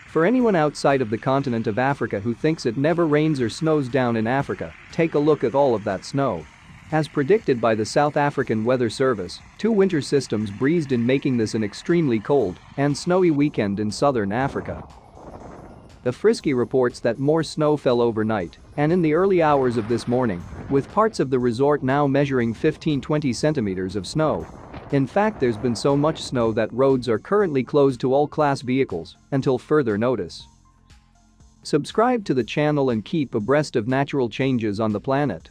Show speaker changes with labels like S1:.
S1: For anyone outside of the continent of Africa who thinks it never rains or snows down in Africa, take a look at all of that snow. As predicted by the South African Weather Service, 2 winter systems breezed in, making this an extremely cold and snowy weekend in southern Africa. The Frisky reports that more snow fell overnight and in the early hours of this morning, with parts of the resort now measuring 15-20 centimeters of snow. In fact, there's been so much snow that roads are currently closed to all class vehicles until further notice. Subscribe to the channel and keep abreast of natural changes on the planet.